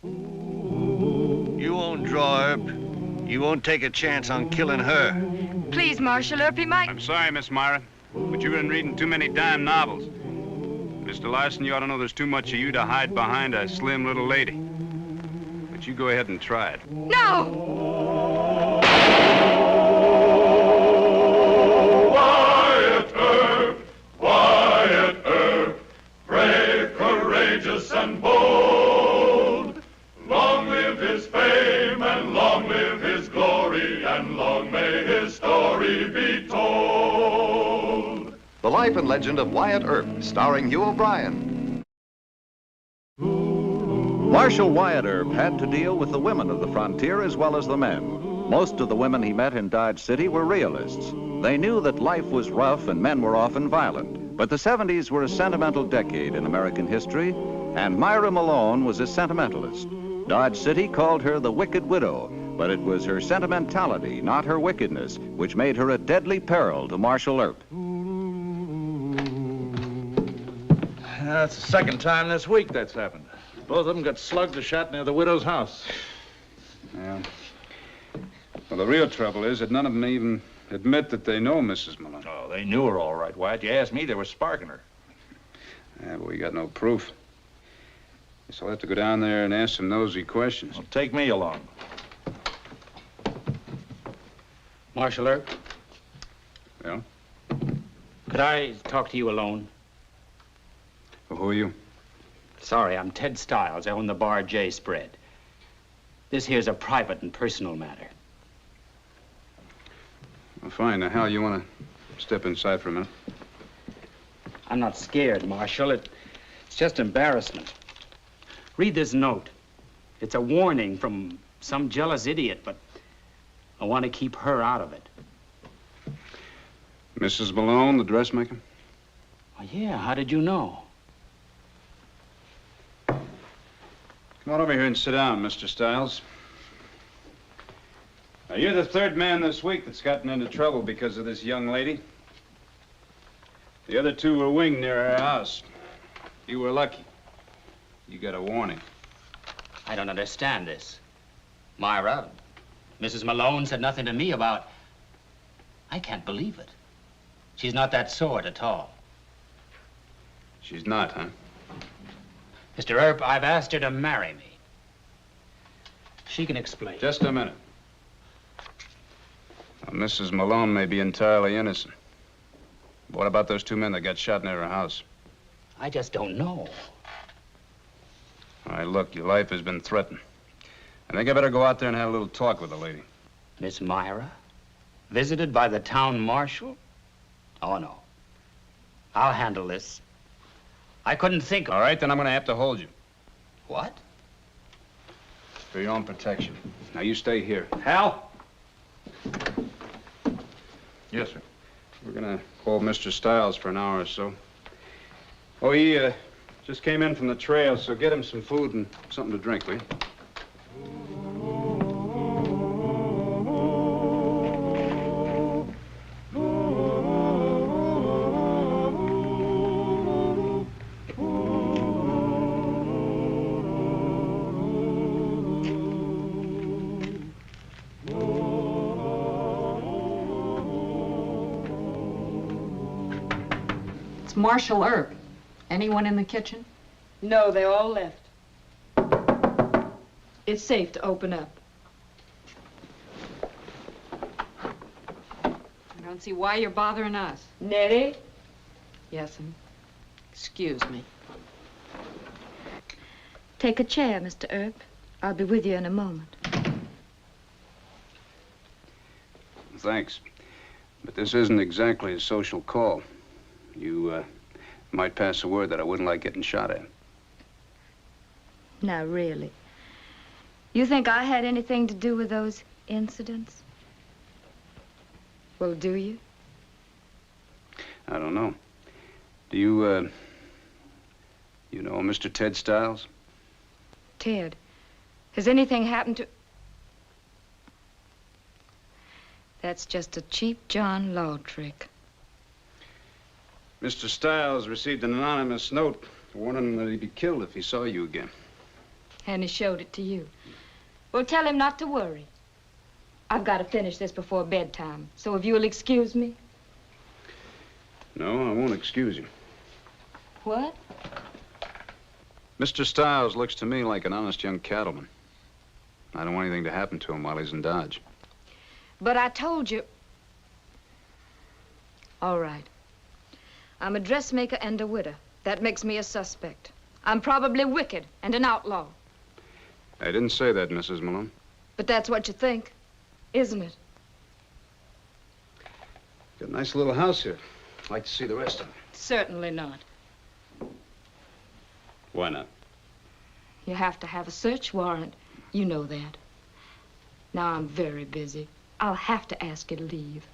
You won't draw, Earp. You won't take a chance on killing her. Please, Marshal Earp, he might... I'm sorry, Miss Myra, but you've been reading too many dime novels. Mr. Larson, you ought to know there's too much of you to hide behind a slim little lady. But you go ahead and try it. No! Wyatt Earp, Wyatt Earp, brave, courageous, and bold. Long live his fame, and long live his glory, and long may his story be told. The Life and Legend of Wyatt Earp, starring Hugh O'Brian. Marshal Wyatt Earp had to deal with the women of the frontier as well as the men. Most of the women he met in Dodge City were realists. They knew that life was rough and men were often violent. But the 70s were a sentimental decade in American history, and Myra Malone was a sentimentalist. Dodge City called her the Wicked Widow, but it was her sentimentality, not her wickedness, which made her a deadly peril to Marshal Earp. That's the second time this week that's happened. Both of them got slugged or shot near the widow's house. Yeah. Well, the real trouble is that none of them even admit that they know Mrs. Malone. Oh, they knew her all right, Wyatt. You asked me, they were sparking her. Yeah, but we got no proof. Guess I'll have to go down there and ask some nosy questions. Well, take me along. Marshal Earp, Yeah? could I talk to you alone? Well, who are you? Sorry, I'm Ted Stiles. I own the Bar J spread. This here's a private and personal matter. Well, fine. Now, Hal, you want to step inside for a minute? I'm not scared, Marshal. It's just embarrassment. Read this note. It's a warning from some jealous idiot, but I want to keep her out of it. Mrs. Malone, the dressmaker? Oh, yeah, how did you know? Come on over here and sit down, Mr. Stiles. Now, you're the third man this week that's gotten into trouble because of this young lady. The other two were winged near her house. You were lucky. You got a warning. I don't understand this. Myra, Mrs. Malone said nothing to me about... I can't believe it. She's not that sort at all. She's not, huh? Mr. Earp, I've asked her to marry me. She can explain. Just a minute. Now, Mrs. Malone may be entirely innocent. What about those two men that got shot near her house? I just don't know. All right, look, your life has been threatened. I think I better go out there and have a little talk with the lady. Miss Myra? Visited by the town marshal? Oh, no. I'll handle this. I couldn't think of... All right, then I'm gonna have to hold you. What? For your own protection. Now, you stay here. Hal? Yes, sir. We're gonna hold Mr. Stiles for an hour or so. Oh, he just came in from the trail, so get him some food and something to drink, will you? It's Marshal Earp. Anyone in the kitchen? No, they all left. It's safe to open up. I don't see why you're bothering us. Nettie? Yes'm. Excuse me. Take a chair, Mr. Earp. I'll be with you in a moment. Thanks. But this isn't exactly a social call. You might pass a word that I wouldn't like getting shot at. Now, really. You think I had anything to do with those incidents? Well, do you? I don't know. Do you, you know Mr. Ted Stiles? Ted, has anything happened to... That's just a cheap John Law trick. Mr. Stiles received an anonymous note warning him that he'd be killed if he saw you again. And he showed it to you. Well, tell him not to worry. I've got to finish this before bedtime, so if you'll excuse me. No, I won't excuse you. What? Mr. Stiles looks to me like an honest young cattleman. I don't want anything to happen to him while he's in Dodge. But I told you. All right. I'm a dressmaker and a widow. That makes me a suspect. I'm probably wicked and an outlaw. I didn't say that, Mrs. Malone. But that's what you think, isn't it? Got a nice little house here. I'd like to see the rest of it. Certainly not. Why not? You have to have a search warrant. You know that. Now I'm very busy. I'll have to ask you to leave.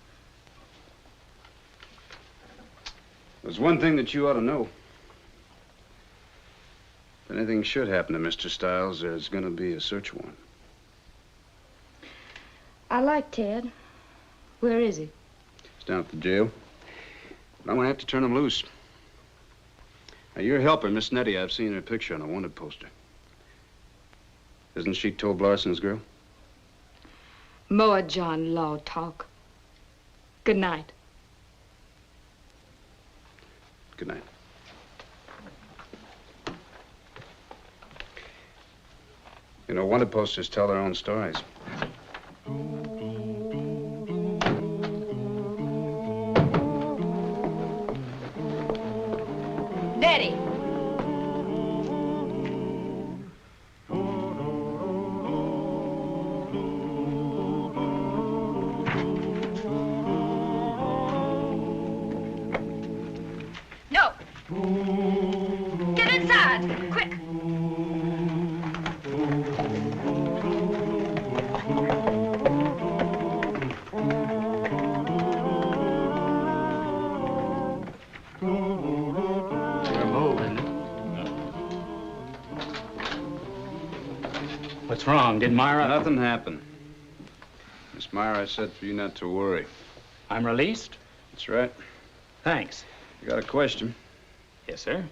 There's one thing that you ought to know. If anything should happen to Mr. Stiles, there's going to be a search warrant. I like Ted. Where is he? He's down at the jail. But I'm going to have to turn him loose. Now, your helper, Miss Nettie, I've seen her picture on a wanted poster. Isn't she Tobe Larson's girl? More John Law talk. Good night. Good night. You know, wanted posters tell their own stories. Nettie. No. Get inside, quick. What's wrong? Did Myra... Nothing happened. Miss Myra, I said for you not to worry. I'm released? That's right. Thanks. You got a question? Yes, sir.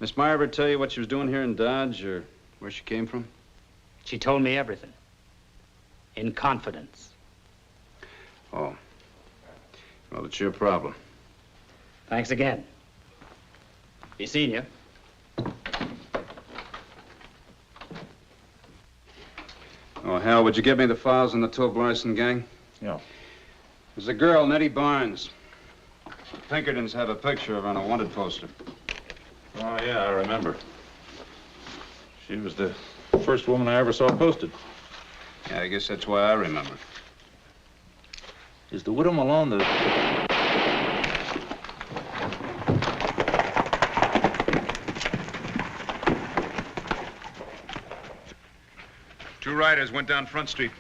Miss Myra ever tell you what she was doing here in Dodge or where she came from? She told me everything. In confidence. Oh. Well, it's your problem. Thanks again. Be seeing you. Oh, Hal, would you give me the files on the Tobe Larson gang? Yeah. There's a girl, Nettie Barnes. Pinkertons have a picture of her on a wanted poster. Oh, yeah, I remember. She was the first woman I ever saw posted. Yeah, I guess that's why I remember. Is the widow Malone the... Two riders went down Front Street.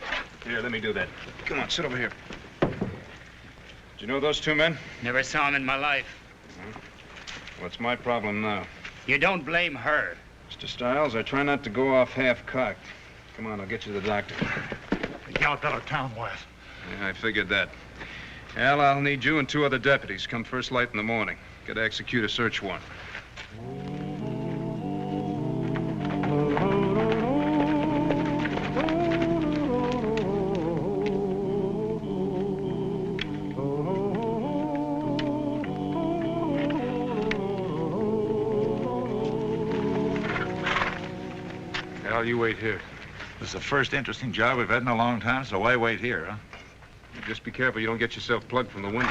Here, let me do that. Come on, sit over here. Did you know those two men? Never saw him in my life. What's my problem now? You don't blame her. Mr. Stiles, I try not to go off half-cocked. Come on, I'll get you to the doctor. Galloped out of town, Wyatt. Yeah, I figured that. Al, I'll need you and two other deputies. Come first light in the morning. Got to execute a search warrant. Al, you wait here. This is the first interesting job we've had in a long time, so why wait here, huh? Just be careful you don't get yourself plugged from the window.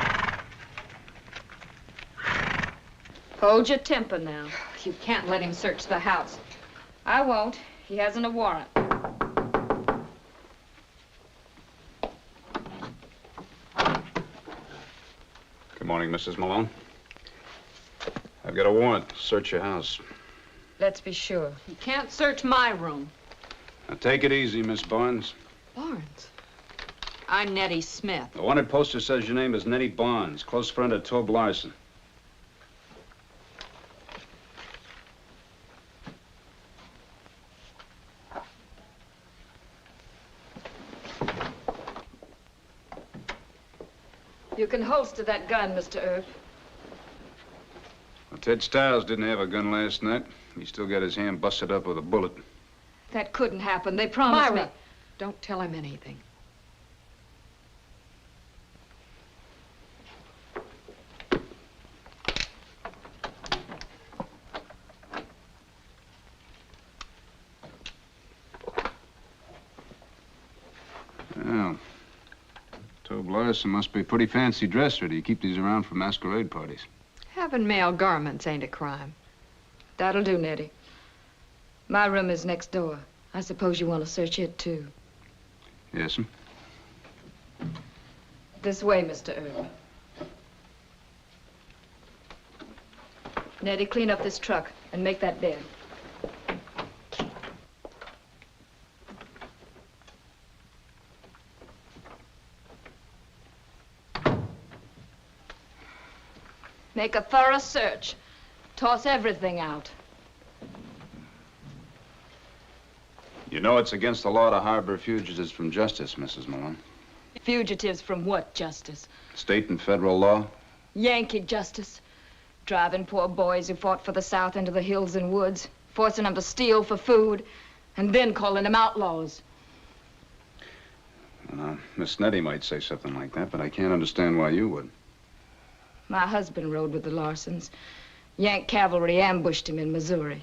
Hold your temper now. You can't let him search the house. I won't. He hasn't a warrant. Good morning, Mrs. Malone. I've got a warrant to search your house. Let's be sure. You can't search my room. Now, take it easy, Miss Barnes. Barnes. I'm Nettie Smith. The wanted poster says your name is Nettie Barnes, close friend of Tobe Larson. You can holster that gun, Mr. Earp. Well, Ted Stiles didn't have a gun last night. He still got his hand busted up with a bullet. That couldn't happen. They promised Myra, me. don't tell him anything. Well, Tobe Larson must be a pretty fancy dresser. Do you keep these around for masquerade parties? Having male garments ain't a crime. That'll do, Nettie. My room is next door. I suppose you want to search it, too. Yes, ma'am. This way, Mr. Earp. Nettie, clean up this truck and make that bed. Make a thorough search. Toss everything out. You know it's against the law to harbor fugitives from justice, Mrs. Malone. Fugitives from what justice? State and federal law? Yankee justice. Driving poor boys who fought for the South into the hills and woods, forcing them to steal for food, and then calling them outlaws. Miss Nettie might say something like that, but I can't understand why you would. My husband rode with the Larsons. Yank cavalry ambushed him in Missouri.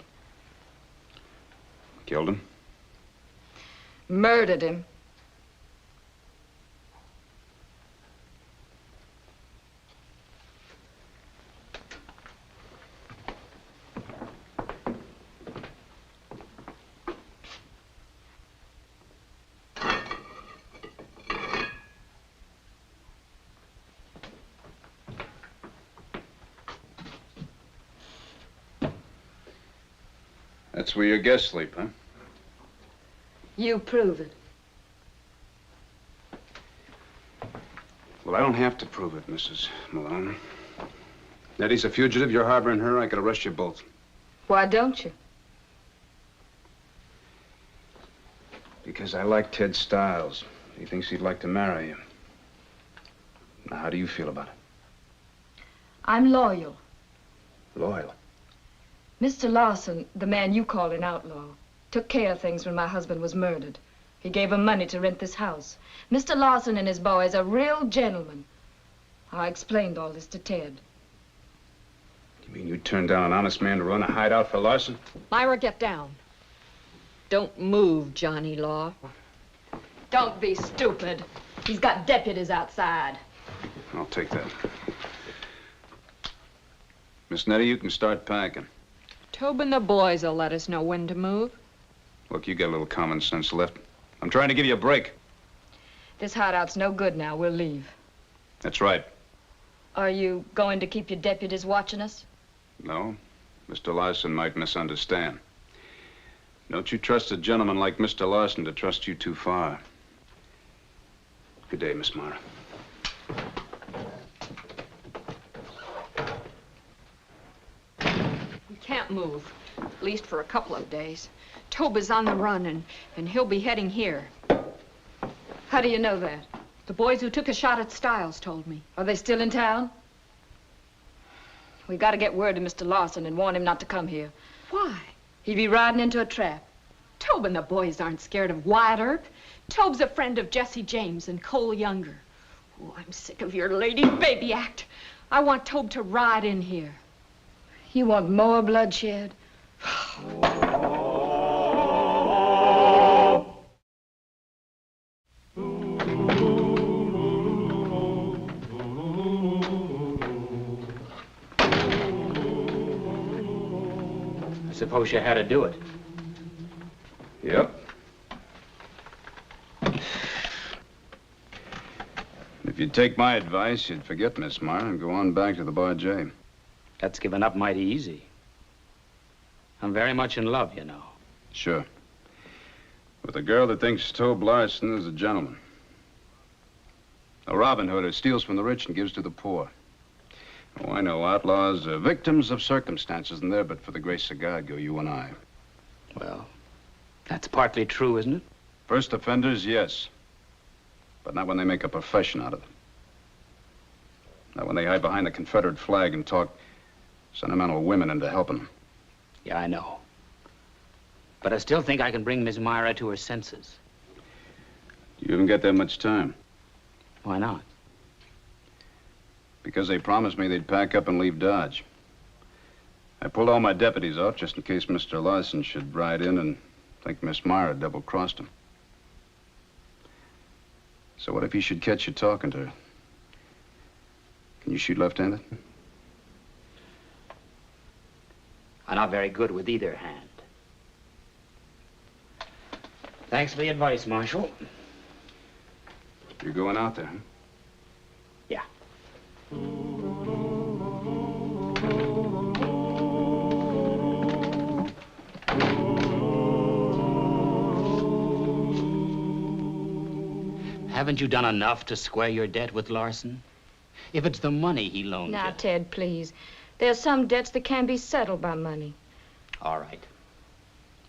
Killed him? Murdered him. That's where your guests sleep, huh? You prove it. Well, I don't have to prove it, Mrs. Malone. Nettie's a fugitive. You're harboring her. I could arrest you both. Why don't you? Because I like Ted Stiles. He thinks he'd like to marry you. Now, how do you feel about it? I'm loyal. Loyal? Mr. Larson, the man you call an outlaw, took care of things when my husband was murdered. He gave him money to rent this house. Mr. Larson and his boys are real gentlemen. I explained all this to Ted. You mean you turned down an honest man to run a hideout for Larson? Myra, get down. Don't move, Johnny Law. Don't be stupid. He's got deputies outside. I'll take that. Miss Nettie, you can start packing. Tobe and the boys will let us know when to move. Look, you got a little common sense left. I'm trying to give you a break. This hideout's no good now. We'll leave. That's right. Are you going to keep your deputies watching us? No. Mr. Larson might misunderstand. Don't you trust a gentleman like Mr. Larson to trust you too far. Good day, Miss Mara. We can't move, at least for a couple of days. Tobe is on the run, and he'll be heading here. How do you know that? The boys who took a shot at Stiles told me. Are they still in town? We got to get word to Mr. Larson and warn him not to come here. Why? He'd be riding into a trap. Tobe and the boys aren't scared of Wyatt Earp. Tobe's a friend of Jesse James and Cole Younger. Oh, I'm sick of your lady baby act. I want Tobe to ride in here. You want more bloodshed? I suppose you had to do it. Yep. If you'd take my advice, you'd forget Miss Mara and go on back to the Bar J. That's given up mighty easy. I'm very much in love, you know. Sure. With a girl that thinks Tobe Larson is a gentleman. A Robin Hood who steals from the rich and gives to the poor. Oh, I know outlaws are victims of circumstances, and there, but for the grace of God go you and I. Well, that's partly true, isn't it? First offenders, yes. But not when they make a profession out of it. Not when they hide behind the Confederate flag and talk sentimental women into helping them. Yeah, I know. But I still think I can bring Miss Myra to her senses. You haven't got that much time. Why not? Because they promised me they'd pack up and leave Dodge. I pulled all my deputies off just in case Mr. Larson should ride in and think Miss Myra double-crossed him. So what if he should catch you talking to her? Can you shoot left-handed? I'm not very good with either hand. Thanks for the advice, Marshal. You're going out there, huh? Yeah. Haven't you done enough to square your debt with Larson? If it's the money he loaned Now, you... Ted, please. There's some debts that can be settled by money. All right.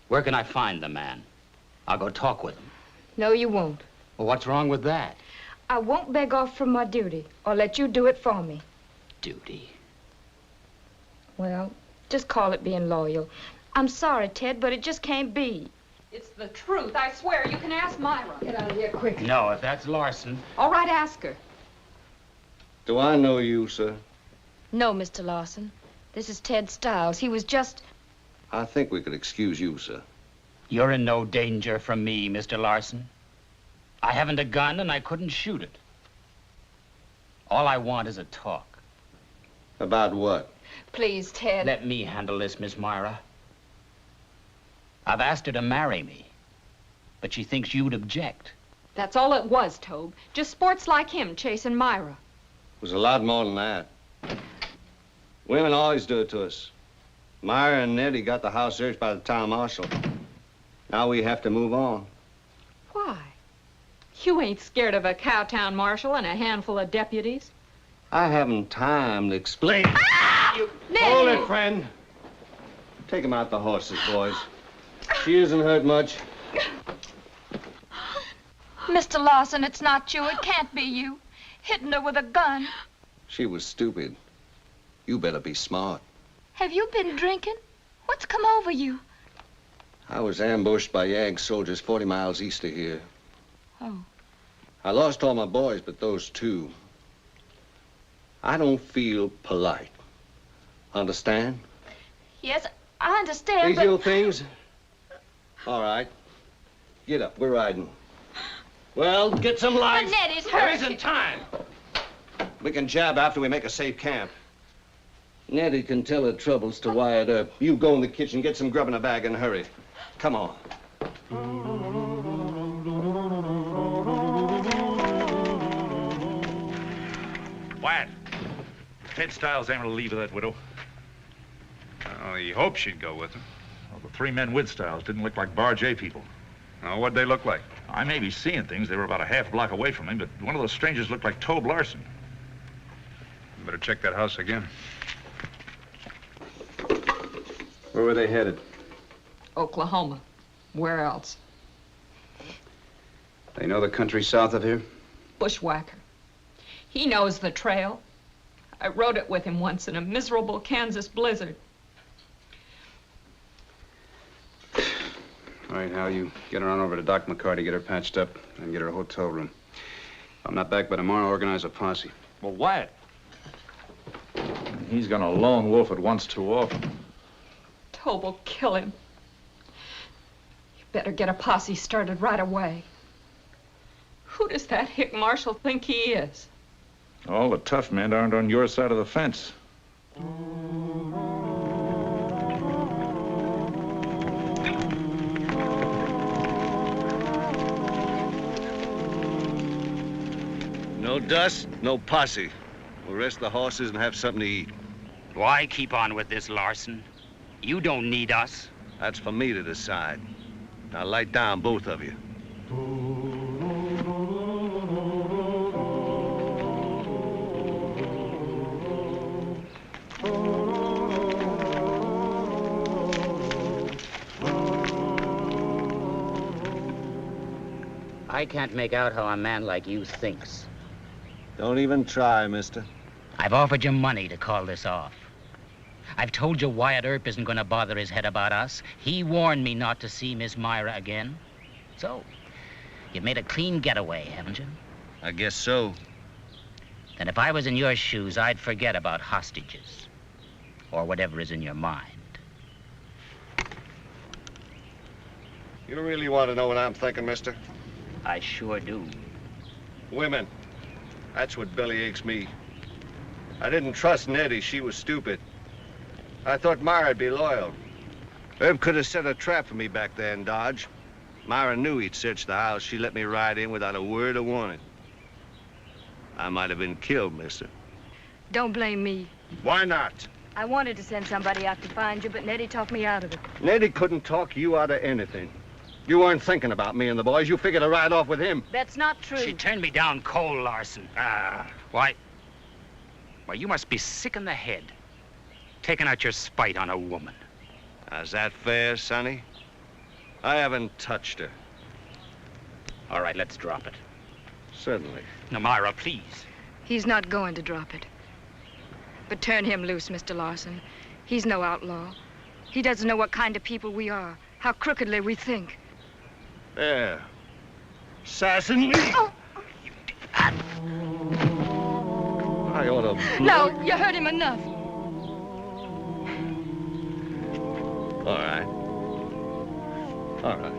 Where can I find the man? I'll go talk with him. No, you won't. Well, what's wrong with that? I won't beg off from my duty or let you do it for me. Duty? Well, just call it being loyal. I'm sorry, Ted, but it just can't be. It's the truth, I swear. You can ask Myra. Get out of here quick. No, if that's Larson. All right, ask her. Do I know you, sir? No, Mr. Larson. This is Ted Stiles. He was just... I think we could excuse you, sir. You're in no danger from me, Mr. Larson. I haven't a gun and I couldn't shoot it. All I want is a talk. About what? Please, Ted. Let me handle this, Miss Myra. I've asked her to marry me, but she thinks you'd object. That's all it was, Tobe. Just sports like him chasing Myra. It was a lot more than that. Women always do it to us. Myra and Nettie got the house searched by the town marshal. Now we have to move on. Why? You ain't scared of a cowtown marshal and a handful of deputies. I haven't time to explain. Ah! Hold it, friend. Take him out the horses, boys. She isn't hurt much. Mr. Larson, it's not you. It can't be you. Hitting her with a gun. She was stupid. You better be smart. Have you been drinking? What's come over you? I was ambushed by Yag soldiers 40 miles east of here. Oh. I lost all my boys, but those two. I don't feel polite. Understand? Yes, I understand, These but... little things? All right. Get up. We're riding. Well, get some light. But Nettie's hurt. There isn't time. We can jab after we make a safe camp. Nettie can tell her troubles to Wyatt Earp. You go in the kitchen, get some grub in a bag, and hurry. Come on. Wyatt, Ted Stiles ain't gonna leave that widow. Oh, he hoped she'd go with him. Well, the three men with Stiles didn't look like Bar J people. Now, what'd they look like? I may be seeing things. They were about a half block away from him, but one of those strangers looked like Tobe Larson. You better check that house again. Where were they headed? Oklahoma. Where else? They know the country south of here? Bushwhacker. He knows the trail. I rode it with him once in a miserable Kansas blizzard. All right, Hal, you get her on over to Doc McCarty, get her patched up, and get her a hotel room. If I'm not back by tomorrow, organize a posse. Well, Wyatt. He's gonna lone wolf it once too often. Tobe will kill him. You better get a posse started right away. Who does that hick marshal think he is? All the tough men aren't on your side of the fence. No dust, no posse. We'll rest the horses and have something to eat. Why keep on with this, Larson? You don't need us. That's for me to decide. Now light down, both of you. I can't make out how a man like you thinks. Don't even try, mister. I've offered you money to call this off. I've told you Wyatt Earp isn't going to bother his head about us. He warned me not to see Miss Myra again. So, you've made a clean getaway, haven't you? I guess so. Then if I was in your shoes, I'd forget about hostages. Or whatever is in your mind. You don't really want to know what I'm thinking, mister? I sure do. Women. That's what bellyaches me. I didn't trust Nettie. She was stupid. I thought Myra'd be loyal. Herb could have set a trap for me back there in Dodge. Myra knew he'd searched the house. She let me ride in without a word of warning. I might have been killed, mister. Don't blame me. Why not? I wanted to send somebody out to find you, but Nettie talked me out of it. Nettie couldn't talk you out of anything. You weren't thinking about me and the boys. You figured to ride off with him. That's not true. She turned me down cold, Larson. Why, you must be sick in the head. Taking out your spite on a woman. Is that fair, Sonny? I haven't touched her. All right, let's drop it. Certainly. Now, Myra, please. He's not going to drop it. But turn him loose, Mr. Larson. He's no outlaw. He doesn't know what kind of people we are, how crookedly we think. There. Assassin me! Oh. I ought to... No, you hurt him enough. All right. All right.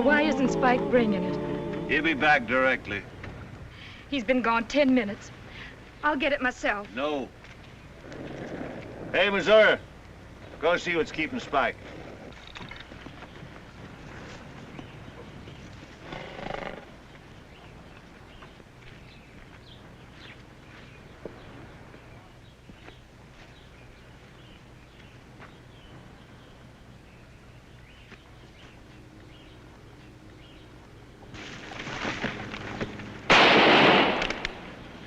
Why isn't Spike bringing it? He'll be back directly. He's been gone 10 minutes. I'll get it myself. No. Hey, Missouri. Go see what's keeping Spike.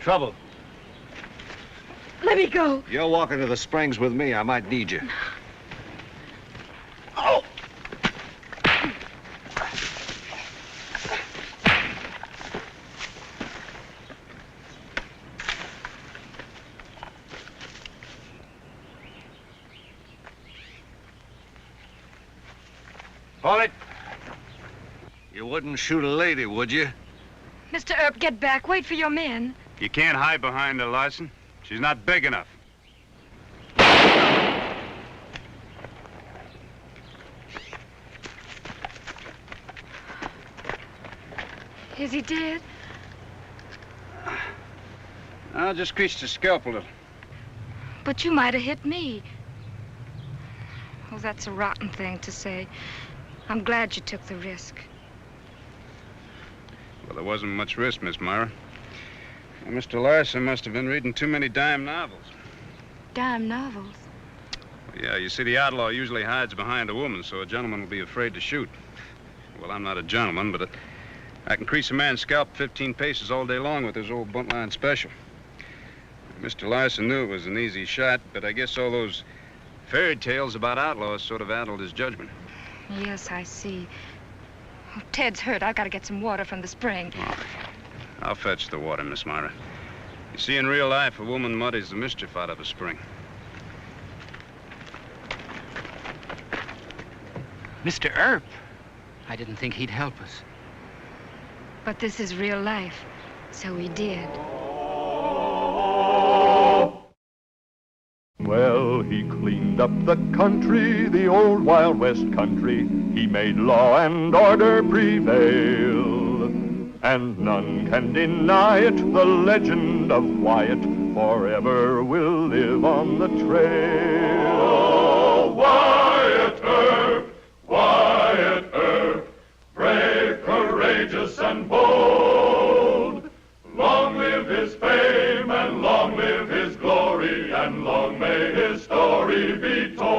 Trouble. Let me go. You're walking to the springs with me. I might need you. Oh! Hold it. You wouldn't shoot a lady, would you? Mr. Earp, get back. Wait for your men. You can't hide behind her, Larson. She's not big enough. Is he dead? I just creased his scalp a little. But you might have hit me. Oh, that's a rotten thing to say. I'm glad you took the risk. Well, there wasn't much risk, Miss Myra. Well, Mr. Larson must have been reading too many dime novels. Dime novels? Yeah, you see, the outlaw usually hides behind a woman, so a gentleman will be afraid to shoot. Well, I'm not a gentleman, but I can crease a man's scalp 15 paces all day long with this old buntline special. Mr. Larson knew it was an easy shot, but I guess all those fairy tales about outlaws sort of addled his judgment. Yes, I see. Oh, Ted's hurt. I've got to get some water from the spring. Oh, I'll fetch the water, Miss Myra. You see, in real life, a woman muddies the mischief out of a spring. Mr. Earp? I didn't think he'd help us. But this is real life, so he did. Well, he cleaned up the country, the old Wild West country. He made law and order prevail, and none can deny it. The legend of Wyatt forever will live on the trail. Oh, Wyatt Earp, Wyatt Earp, brave, courageous, and bold. Long live his fame, and long live his glory, and long may his story be told.